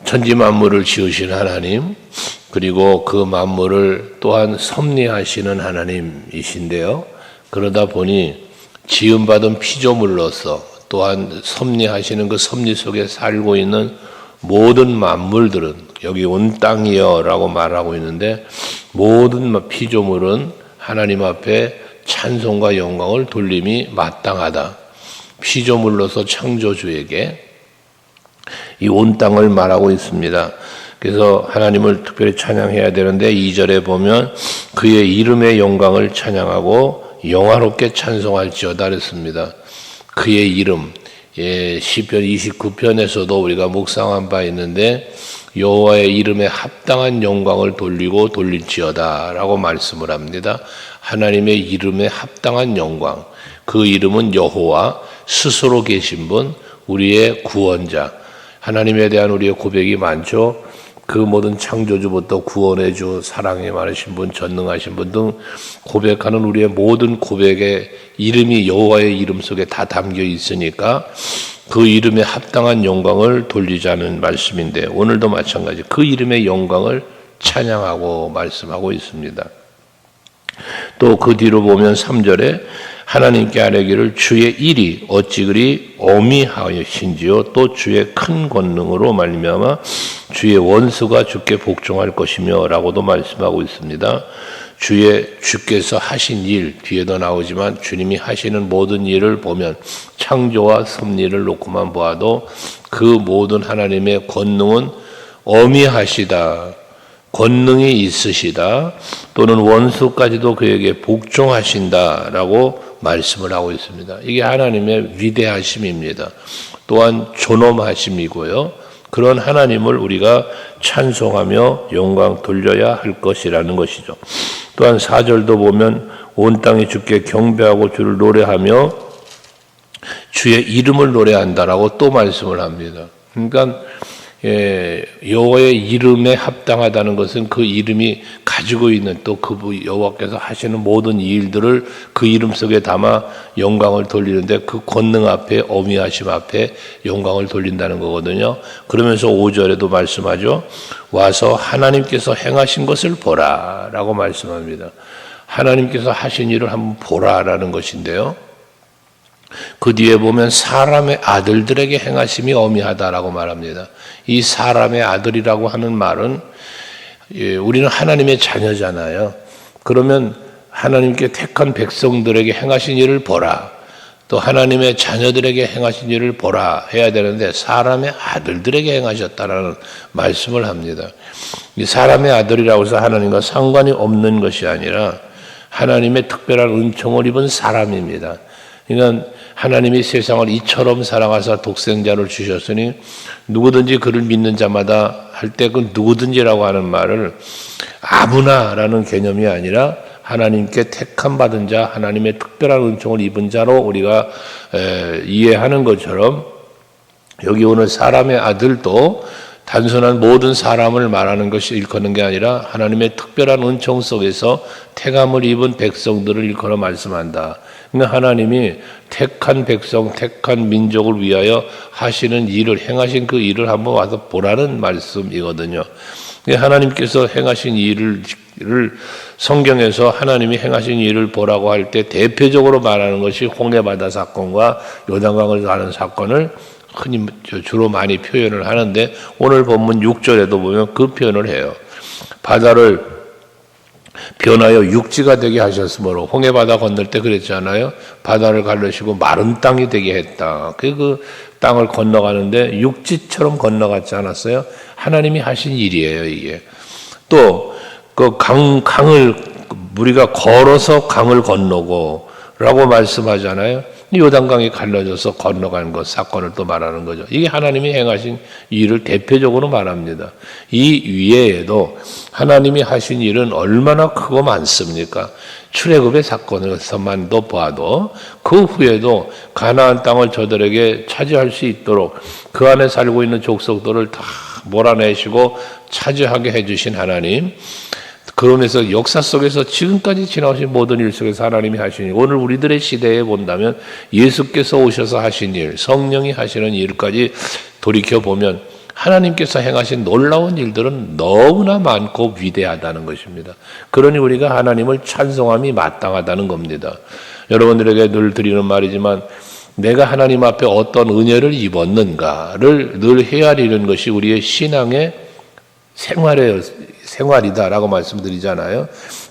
천지 만물을 지으신 하나님, 그리고 그 만물을 또한 섭리하시는 하나님이신데요. 그러다 보니 지음받은 피조물로서 또한 섭리하시는 그 섭리 속에 살고 있는 모든 만물들은, 여기 온 땅이여 라고 말하고 있는데, 모든 피조물은 하나님 앞에 찬송과 영광을 돌림이 마땅하다. 피조물로서 창조주에게 이 온 땅을 말하고 있습니다. 그래서 하나님을 특별히 찬양해야 되는데 2절에 보면 그의 이름의 영광을 찬양하고 영화롭게 찬송할지어다 그랬습니다. 그의 이름, 시편 29편에서도 우리가 묵상한 바 있는데 여호와의 이름에 합당한 영광을 돌리고 돌릴지어다 라고 말씀을 합니다. 하나님의 이름에 합당한 영광, 그 이름은 여호와, 스스로 계신 분, 우리의 구원자. 하나님에 대한 우리의 고백이 많죠. 그 모든 창조주부터 구원의 주, 사랑이 많으신 분, 전능하신 분 등 고백하는 우리의 모든 고백의 이름이 여호와의 이름 속에 다 담겨 있으니까 그 이름에 합당한 영광을 돌리자는 말씀인데, 오늘도 마찬가지 그 이름의 영광을 찬양하고 말씀하고 있습니다. 또 그 뒤로 보면 3절에 하나님께 아뢰기를 주의 일이 어찌 그리 어미하신지요, 또 주의 큰 권능으로 말미암아 주의 원수가 주께 복종할 것이며 라고도 말씀하고 있습니다. 주께서 하신 일, 뒤에도 나오지만 주님이 하시는 모든 일을 보면 창조와 섭리를 놓고만 보아도 그 모든 하나님의 권능은 어미하시다, 권능이 있으시다, 또는 원수까지도 그에게 복종하신다라고 말씀을 하고 있습니다. 이게 하나님의 위대하심입니다. 또한 존엄하심이고요. 그런 하나님을 우리가 찬송하며 영광 돌려야 할 것이라는 것이죠. 또한 4절도 보면 온 땅이 주께 경배하고 주를 노래하며 주의 이름을 노래한다라고 또 말씀을 합니다. 그러니까 여호와의 이름에 합당하다는 것은 그 이름이 가지고 있는, 또 그 여호와께서 하시는 모든 일들을 그 이름 속에 담아 영광을 돌리는데, 그 권능 앞에, 어미하심 앞에 영광을 돌린다는 거거든요. 그러면서 5절에도 말씀하죠. 와서 하나님께서 행하신 것을 보라 라고 말씀합니다. 하나님께서 하신 일을 한번 보라라는 것인데요. 그 뒤에 보면 사람의 아들들에게 행하심이 어미하다라고 말합니다. 이 사람의 아들이라고 하는 말은, 우리는 하나님의 자녀잖아요. 그러면 하나님께 택한 백성들에게 행하신 일을 보라, 또 하나님의 자녀들에게 행하신 일을 보라 해야 되는데 사람의 아들들에게 행하셨다라는 말씀을 합니다. 이 사람의 아들이라고 해서 하나님과 상관이 없는 것이 아니라 하나님의 특별한 은총을 입은 사람입니다. 그러니까 하나님이 세상을 이처럼 사랑하사 독생자를 주셨으니 누구든지 그를 믿는 자마다 할 때 그 누구든지라고 하는 말을 아무나라는 개념이 아니라 하나님께 택함 받은 자, 하나님의 특별한 은총을 입은 자로 우리가 이해하는 것처럼, 여기 오늘 사람의 아들도 단순한 모든 사람을 말하는 것이 일컫는 게 아니라 하나님의 특별한 은총 속에서 택함을 입은 백성들을 일컬어 말씀한다. 그러니까 하나님이 택한 백성, 택한 민족을 위하여 하시는 일을, 행하신 그 일을 한번 와서 보라는 말씀이거든요. 하나님께서 행하신 일을 성경에서 하나님이 행하신 일을 보라고 할 때 대표적으로 말하는 것이 홍해바다 사건과 요단강을 가는 사건을 흔히 주로 많이 표현을 하는데, 오늘 본문 6절에도 보면 그 표현을 해요. 바다를 변하여 육지가 되게 하셨으므로, 홍해바다 건널 때 그랬잖아요. 바다를 가르시고 마른 땅이 되게 했다. 그 땅을 건너가는데 육지처럼 건너갔지 않았어요? 하나님이 하신 일이에요, 이게. 또 그 강을 우리가 걸어서 강을 건너고 라고 말씀하잖아요. 요단강이 갈라져서 건너가는 것, 사건을 또 말하는 거죠. 이게 하나님이 행하신 일을 대표적으로 말합니다. 이 위에에도 하나님이 하신 일은 얼마나 크고 많습니까? 출애굽의 사건에서만도 봐도 그 후에도 가나안 땅을 저들에게 차지할 수 있도록 그 안에 살고 있는 족속들을 다 몰아내시고 차지하게 해주신 하나님, 그러면서 역사 속에서 지금까지 지나오신 모든 일 속에서 하나님이 하신 일, 오늘 우리들의 시대에 본다면 예수께서 오셔서 하신 일, 성령이 하시는 일까지 돌이켜보면 하나님께서 행하신 놀라운 일들은 너무나 많고 위대하다는 것입니다. 그러니 우리가 하나님을 찬송함이 마땅하다는 겁니다. 여러분들에게 늘 드리는 말이지만 내가 하나님 앞에 어떤 은혜를 입었는가를 늘 헤아리는 것이 우리의 신앙의 생활이다라고 말씀드리잖아요.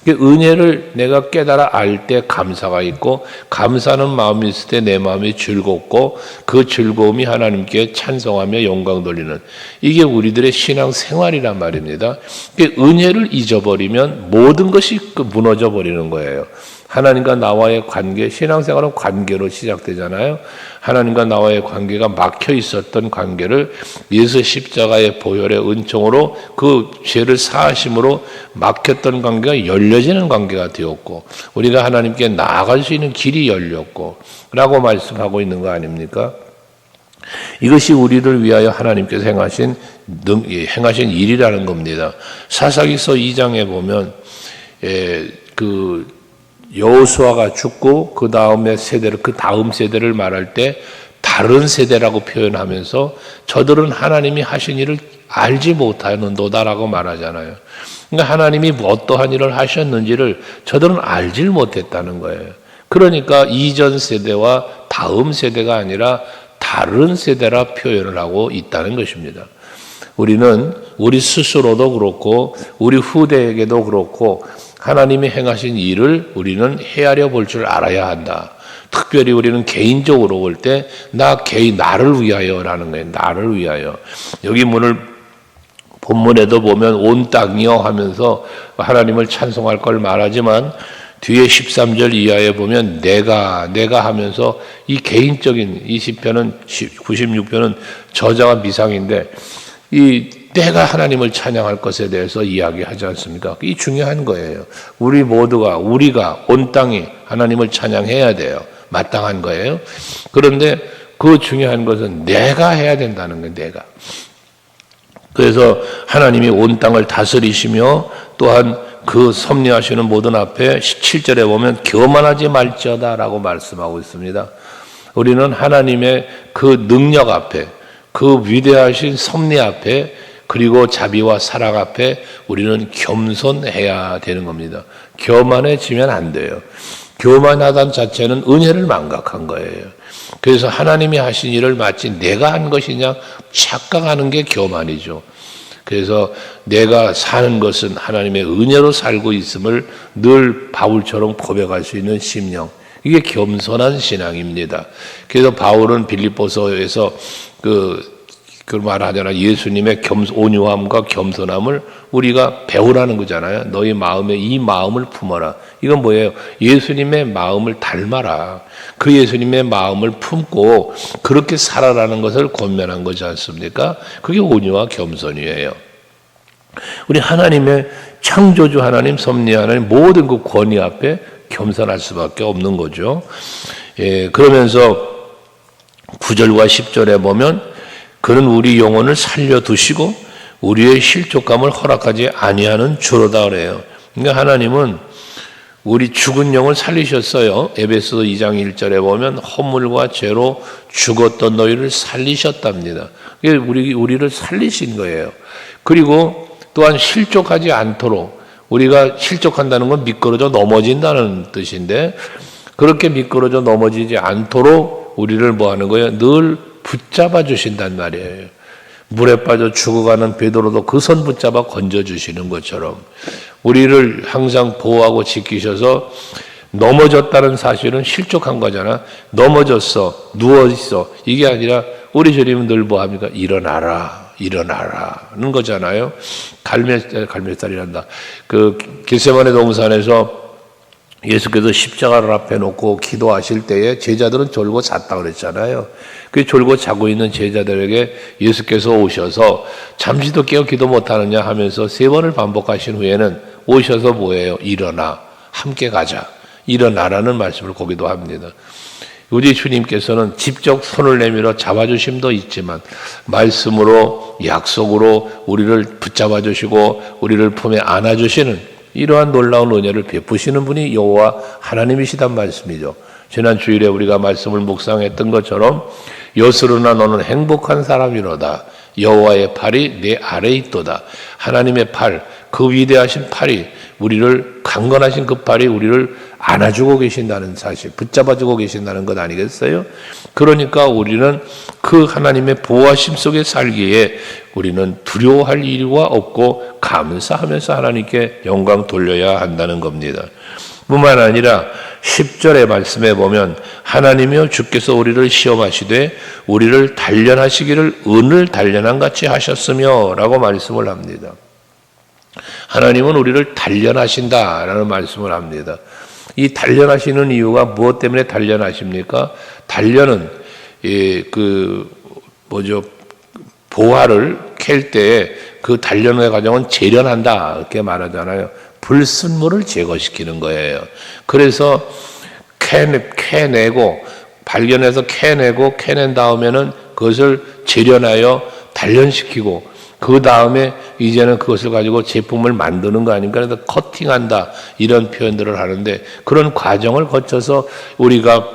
은혜를 내가 깨달아 알 때 감사가 있고 감사하는 마음이 있을 때 내 마음이 즐겁고 그 즐거움이 하나님께 찬송하며 영광 돌리는 이게 우리들의 신앙 생활이란 말입니다. 은혜를 잊어버리면 모든 것이 무너져 버리는 거예요. 하나님과 나와의 관계, 신앙생활은 관계로 시작되잖아요. 하나님과 나와의 관계가 막혀 있었던 관계를 예수 십자가의 보혈의 은총으로 그 죄를 사하심으로 막혔던 관계가 열려지는 관계가 되었고 우리가 하나님께 나아갈 수 있는 길이 열렸고 라고 말씀하고 있는 거 아닙니까? 이것이 우리를 위하여 하나님께서 행하신 일이라는 겁니다. 사사기서 2장에 보면 여호수아가 죽고 그 다음 세대를 말할 때 다른 세대라고 표현하면서 저들은 하나님이 하신 일을 알지 못하는도다라고 말하잖아요. 그러니까 하나님이 어떠한 일을 하셨는지를 저들은 알질 못했다는 거예요. 그러니까 이전 세대와 다음 세대가 아니라 다른 세대라 표현을 하고 있다는 것입니다. 우리는 우리 스스로도 그렇고 우리 후대에게도 그렇고 하나님이 행하신 일을 우리는 헤아려 볼 줄 알아야 한다. 특별히 우리는 개인적으로 볼 때 나를 위하여라는 거예요. 나를 위하여. 여기 본문에도 보면 온 땅이여 하면서 하나님을 찬송할 걸 말하지만 뒤에 13절 이하에 보면 내가 하면서 이 개인적인 이 시편은 96편은 저자가 미상인데 이 내가 하나님을 찬양할 것에 대해서 이야기하지 않습니까? 이 중요한 거예요. 우리가 온 땅이 하나님을 찬양해야 돼요. 마땅한 거예요. 그런데 그 중요한 것은 내가 해야 된다는 거예요. 내가. 그래서 하나님이 온 땅을 다스리시며 또한 그 섭리하시는 모든 앞에 17절에 보면 교만하지 말지어다라고 말씀하고 있습니다. 우리는 하나님의 그 능력 앞에 그 위대하신 섭리 앞에 그리고 자비와 사랑 앞에 우리는 겸손해야 되는 겁니다. 교만해지면 안 돼요. 교만하다는 자체는 은혜를 망각한 거예요. 그래서 하나님이 하신 일을 마치 내가 한 것이냐 착각하는 게 교만이죠. 그래서 내가 사는 것은 하나님의 은혜로 살고 있음을 늘 바울처럼 고백할 수 있는 심령. 이게 겸손한 신앙입니다. 그래서 바울은 빌립보서에서 그 말하잖아. 예수님의 온유함과 겸손함을 우리가 배우라는 거잖아요. 너희 마음에 이 마음을 품어라. 이건 뭐예요? 예수님의 마음을 닮아라. 그 예수님의 마음을 품고 그렇게 살아라는 것을 권면한 거지 않습니까? 그게 온유와 겸손이에요. 우리 하나님의 창조주 하나님, 섭리 하나님 모든 그 권위 앞에 겸손할 수밖에 없는 거죠. 그러면서 9절과 10절에 보면 그는 우리 영혼을 살려두시고 우리의 실족감을 허락하지 아니하는 주로다 그래요. 그러니까 하나님은 우리 죽은 영을 살리셨어요. 에베소서 2장 1절에 보면 허물과 죄로 죽었던 너희를 살리셨답니다. 우리를 살리신 거예요. 그리고 또한 실족하지 않도록 우리가 실족한다는 건 미끄러져 넘어진다는 뜻인데 그렇게 미끄러져 넘어지지 않도록 우리를 뭐 하는 거예요? 늘 붙잡아 주신단 말이에요. 물에 빠져 죽어가는 베드로도 그 손 붙잡아 건져주시는 것처럼 우리를 항상 보호하고 지키셔서 넘어졌다는 사실은 실족한 거잖아. 넘어졌어, 누워있어. 이게 아니라 우리 주님은 늘 뭐 합니까? 일어나라는 거잖아요. 갈멜살이란다. 그 겟세마네 동산에서 예수께서 십자가를 앞에 놓고 기도하실 때에 제자들은 졸고 잤다 그랬잖아요. 그 졸고 자고 있는 제자들에게 예수께서 오셔서 잠시도 깨어 기도 못하느냐 하면서 3번을 반복하신 후에는 오셔서 뭐예요? 일어나, 함께 가자. 일어나라는 말씀을 거기도 합니다. 우리 주님께서는 직접 손을 내밀어 잡아주심도 있지만 말씀으로 약속으로 우리를 붙잡아 주시고 우리를 품에 안아주시는 이러한 놀라운 은혜를 베푸시는 분이 여호와 하나님이시단 말씀이죠. 지난 주일에 우리가 말씀을 묵상했던 것처럼 여스르나 너는 행복한 사람이로다. 여호와의 팔이 내 아래에 있도다. 하나님의 팔, 그 위대하신 팔이 우리를, 강건하신 그 팔이 우리를 안아주고 계신다는 사실, 붙잡아주고 계신다는 것 아니겠어요? 그러니까 우리는 그 하나님의 보호하심 속에 살기에 우리는 두려워할 이유가 없고 감사하면서 하나님께 영광 돌려야 한다는 겁니다. 뿐만 아니라 10절의 말씀에 보면 하나님이여 주께서 우리를 시험하시되 우리를 단련하시기를 은을 단련한 같이 하셨으며 라고 말씀을 합니다. 하나님은 우리를 단련하신다라는 말씀을 합니다. 이 단련하시는 이유가 무엇 때문에 단련하십니까? 단련은 보화를 캘 때 그 단련의 과정은 재련한다 이렇게 말하잖아요. 불순물을 제거시키는 거예요. 그래서 캐내고 발견해서 캐낸 다음에는 그것을 재련하여 단련시키고 그 다음에 이제는 그것을 가지고 제품을 만드는 거 아닙니까? 그래서 커팅한다 이런 표현들을 하는데 그런 과정을 거쳐서 우리가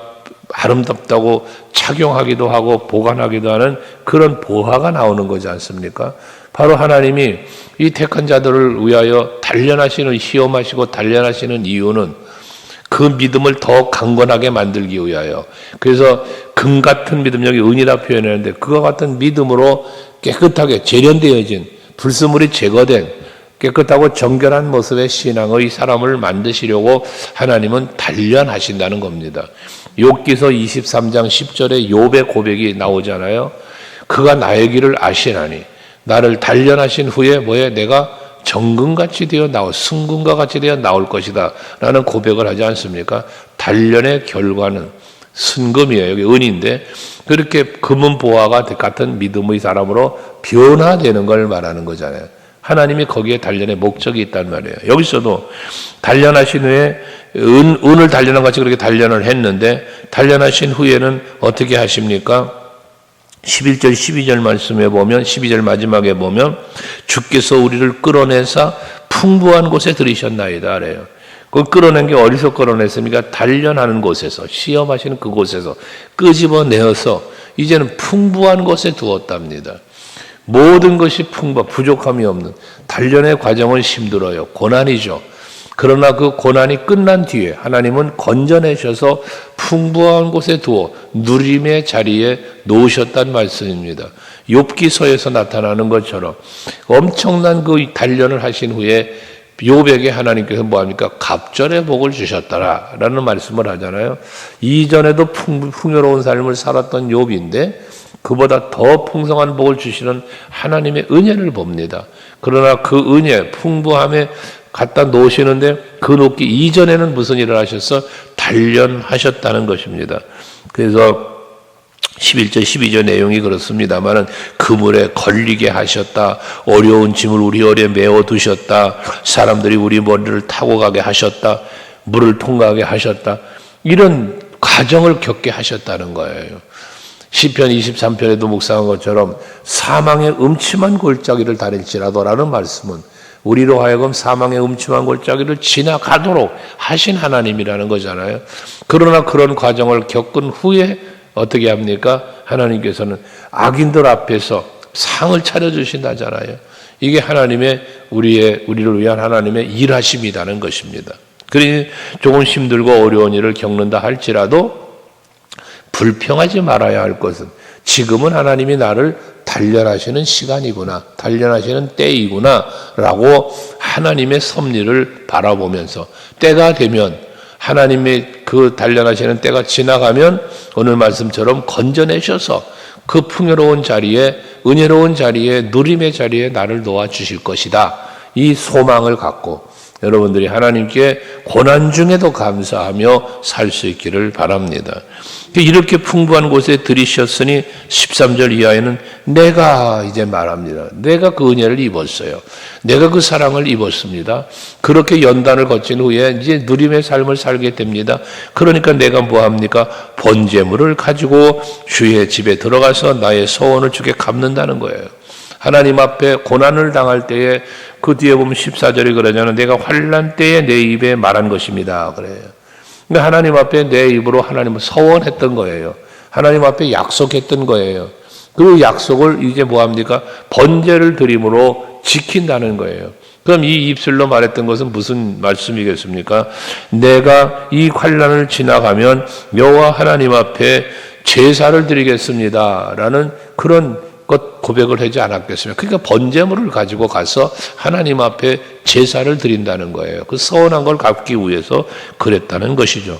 아름답다고 착용하기도 하고 보관하기도 하는 그런 보화가 나오는 거지 않습니까? 바로 하나님이 이 택한 자들을 위하여 단련하시는, 시험하시고 단련하시는 이유는 그 믿음을 더 강건하게 만들기 위하여. 그래서 금 같은 믿음, 여기 은이라 표현했는데 그와 같은 믿음으로 깨끗하게 재련되어진, 불순물이 제거된 깨끗하고 정결한 모습의 신앙의 사람을 만드시려고 하나님은 단련하신다는 겁니다. 욥기서 23장 10절에 욥의 고백이 나오잖아요. 그가 나의 길을 아시나니 나를 단련하신 후에 내가 정금같이 되어 승금과 같이 되어 나올 것이다 라는 고백을 하지 않습니까? 단련의 결과는 순금이에요. 여기 은인데 그렇게 금은 보화가 같은 믿음의 사람으로 변화되는 걸 말하는 거잖아요. 하나님이 거기에 단련의 목적이 있단 말이에요. 여기서도 단련하신 후에 은을 단련한 같이 그렇게 단련을 했는데 단련하신 후에는 어떻게 하십니까? 11절 12절 말씀에 보면 12절 마지막에 보면 주께서 우리를 끌어내사 풍부한 곳에 들이셨나이다 그래요. 그 끌어낸 게 어디서 끌어냈습니까? 단련하는 곳에서, 시험하시는 그곳에서 끄집어내어서 이제는 풍부한 곳에 두었답니다. 모든 것이 부족함이 없는 단련의 과정은 힘들어요. 고난이죠. 그러나 그 고난이 끝난 뒤에 하나님은 건져내셔서 풍부한 곳에 두어 누림의 자리에 놓으셨단 말씀입니다. 욥기서에서 나타나는 것처럼 엄청난 그 단련을 하신 후에 욥에게 하나님께서 뭐합니까? 갑절의 복을 주셨다라는 말씀을 하잖아요. 이전에도 풍요로운 삶을 살았던 욥인데 그보다 더 풍성한 복을 주시는 하나님의 은혜를 봅니다. 그러나 그 은혜, 풍부함에 갖다 놓으시는데 그 놓기 이전에는 무슨 일을 하셔서 단련하셨다는 것입니다. 그래서 11절 12절 내용이 그렇습니다만은 그물에 걸리게 하셨다. 어려운 짐을 우리 허리에 메워 두셨다. 사람들이 우리 머리를 타고 가게 하셨다. 물을 통과하게 하셨다. 이런 과정을 겪게 하셨다는 거예요. 시편 23편에도 묵상한 것처럼 사망의 음침한 골짜기를 다닐지라도라는 말씀은 우리로 하여금 사망의 음침한 골짜기를 지나가도록 하신 하나님이라는 거잖아요. 그러나 그런 과정을 겪은 후에 어떻게 합니까? 하나님께서는 악인들 앞에서 상을 차려주신다잖아요. 이게 하나님의 우리를 위한 하나님의 일하심이라는 것입니다. 그러니 조금 힘들고 어려운 일을 겪는다 할지라도 불평하지 말아야 할 것은 지금은 하나님이 나를 단련하시는 시간이구나, 단련하시는 때이구나 라고 하나님의 섭리를 바라보면서 때가 되면 하나님의 그 단련하시는 때가 지나가면 오늘 말씀처럼 건져내셔서 그 풍요로운 자리에, 은혜로운 자리에, 누림의 자리에 나를 놓아주실 것이다. 이 소망을 갖고 여러분들이 하나님께 고난 중에도 감사하며 살 수 있기를 바랍니다. 이렇게 풍부한 곳에 들이셨으니 13절 이하에는 내가 이제 말합니다. 내가 그 은혜를 입었어요. 내가 그 사랑을 입었습니다. 그렇게 연단을 거친 후에 이제 누림의 삶을 살게 됩니다. 그러니까 내가 뭐합니까? 번제물을 가지고 주의 집에 들어가서 나의 소원을 주께 갚는다는 거예요. 하나님 앞에 고난을 당할 때에 그 뒤에 보면 14절이 그러잖아요. 내가 환난 때에 내 입에 말한 것입니다. 그래요. 그러니까 하나님 앞에 내 입으로 하나님을 서원했던 거예요. 하나님 앞에 약속했던 거예요. 그 약속을 이제 뭐합니까? 번제를 드림으로 지킨다는 거예요. 그럼 이 입술로 말했던 것은 무슨 말씀이겠습니까? 내가 이 환난을 지나가면 여호와 하나님 앞에 제사를 드리겠습니다 라는 그런 것 고백을 하지 않았겠습니까? 그러니까 번제물을 가지고 가서 하나님 앞에 제사를 드린다는 거예요. 그 서운한 걸 갚기 위해서 그랬다는 것이죠.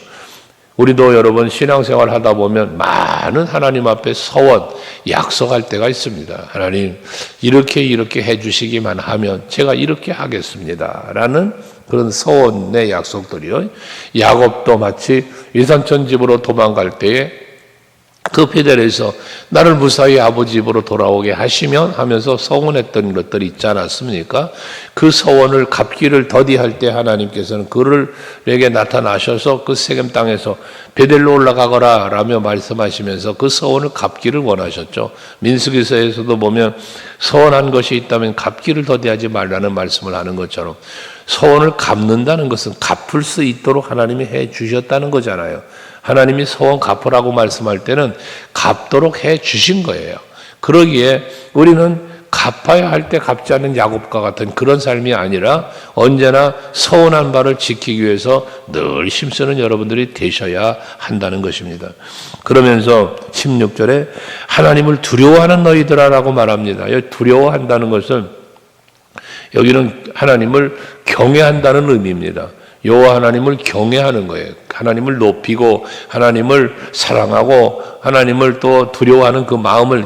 우리도 여러분 신앙생활 하다 보면 많은 하나님 앞에 서원, 약속할 때가 있습니다. 하나님 이렇게 해주시기만 하면 제가 이렇게 하겠습니다 라는 그런 서원의 약속들이요. 야곱도 마치 이산천 집으로 도망갈 때에 그 베델에서 나를 무사히 아버지 집으로 돌아오게 하시면 하면서 서원했던 것들이 있지 않았습니까? 그 서원을 갚기를 더디할 때 하나님께서는 그들에게 나타나셔서 그 세겜 땅에서 베델로 올라가거라 라며 말씀하시면서 그 서원을 갚기를 원하셨죠. 민수기서에서도 보면 서원한 것이 있다면 갚기를 더디하지 말라는 말씀을 하는 것처럼 서원을 갚는다는 것은 갚을 수 있도록 하나님이 해 주셨다는 거잖아요. 하나님이 서원 갚으라고 말씀할 때는 갚도록 해 주신 거예요. 그러기에 우리는 갚아야 할 때 갚지 않는 야곱과 같은 그런 삶이 아니라 언제나 서원한 바를 지키기 위해서 늘 힘쓰는 여러분들이 되셔야 한다는 것입니다. 그러면서 16절에 하나님을 두려워하는 너희들아라고 말합니다. 두려워한다는 것은 여기는 하나님을 경외한다는 의미입니다. 여호와 하나님을 경외하는 거예요. 하나님을 높이고 하나님을 사랑하고 하나님을 또 두려워하는 그 마음을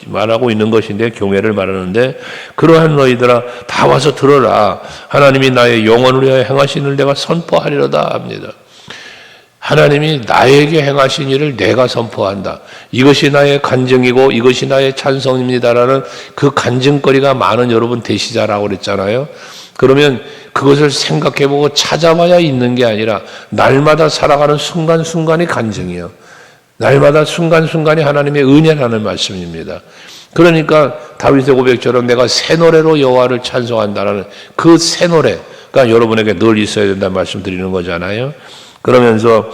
말하고 있는 것인데 경외를 말하는데 그러한 너희들아 다 와서 들어라. 하나님이 나의 영혼을 위하여 행하신 일을 내가 선포하리로다 합니다. 하나님이 나에게 행하신 일을 내가 선포한다. 이것이 나의 간증이고 이것이 나의 찬송입니다라는 그 간증거리가 많은 여러분 되시자라고 그랬잖아요. 그러면 그것을 생각해보고 찾아봐야 있는 게 아니라 날마다 살아가는 순간순간이 간증이에요. 날마다 순간순간이 하나님의 은혜라는 말씀입니다. 그러니까 다윗의 고백처럼 내가 새 노래로 여호와를 찬송한다라는 그 새 노래가 여러분에게 늘 있어야 된다는 말씀 드리는 거잖아요. 그러면서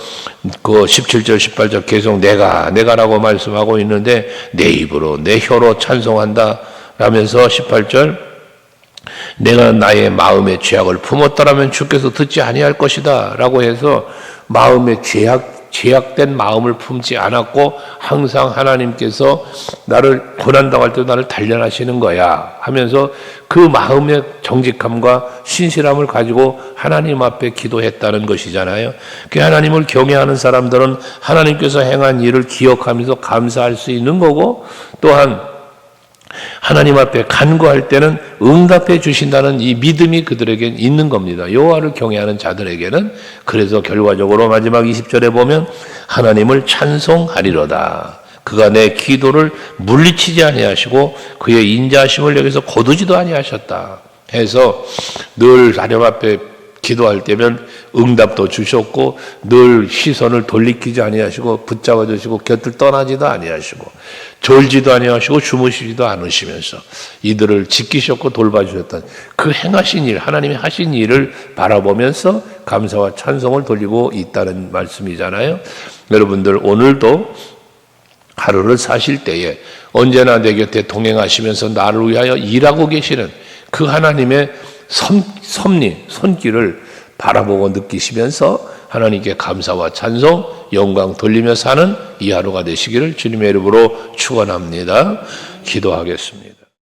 그 17절 18절 계속 내가라고 말씀하고 있는데 내 입으로 내 혀로 찬송한다 라면서 18절 내가 나의 마음의 죄악을 품었더라면 주께서 듣지 아니할 것이다 라고 해서 마음의 죄악된 마음을 품지 않았고 항상 하나님께서 나를 고난당할 할 때 나를 단련하시는 거야 하면서 그 마음의 정직함과 신실함을 가지고 하나님 앞에 기도했다는 것이잖아요. 그 하나님을 경외하는 사람들은 하나님께서 행한 일을 기억하면서 감사할 수 있는 거고 또한 하나님 앞에 간구할 때는 응답해 주신다는 이 믿음이 그들에게 있는 겁니다. 여호와를 경외하는 자들에게는. 그래서 결과적으로 마지막 20절에 보면 하나님을 찬송하리로다. 그가 내 기도를 물리치지 아니하시고 그의 인자하심을 여기서 거두지도 아니하셨다 해서 늘 하나님 앞에 기도할 때면 응답도 주셨고 늘 시선을 돌리키지 아니하시고 붙잡아 주시고 곁을 떠나지도 아니하시고 졸지도 아니하시고 주무시지도 않으시면서 이들을 지키셨고 돌봐주셨던 그 행하신 일, 하나님이 하신 일을 바라보면서 감사와 찬송을 돌리고 있다는 말씀이잖아요. 여러분들 오늘도 하루를 사실 때에 언제나 내 곁에 동행하시면서 나를 위하여 일하고 계시는 그 하나님의 섭리, 손길을 바라보고 느끼시면서 하나님께 감사와 찬송, 영광 돌리며 사는 이 하루가 되시기를 주님의 이름으로 축원합니다. 기도하겠습니다.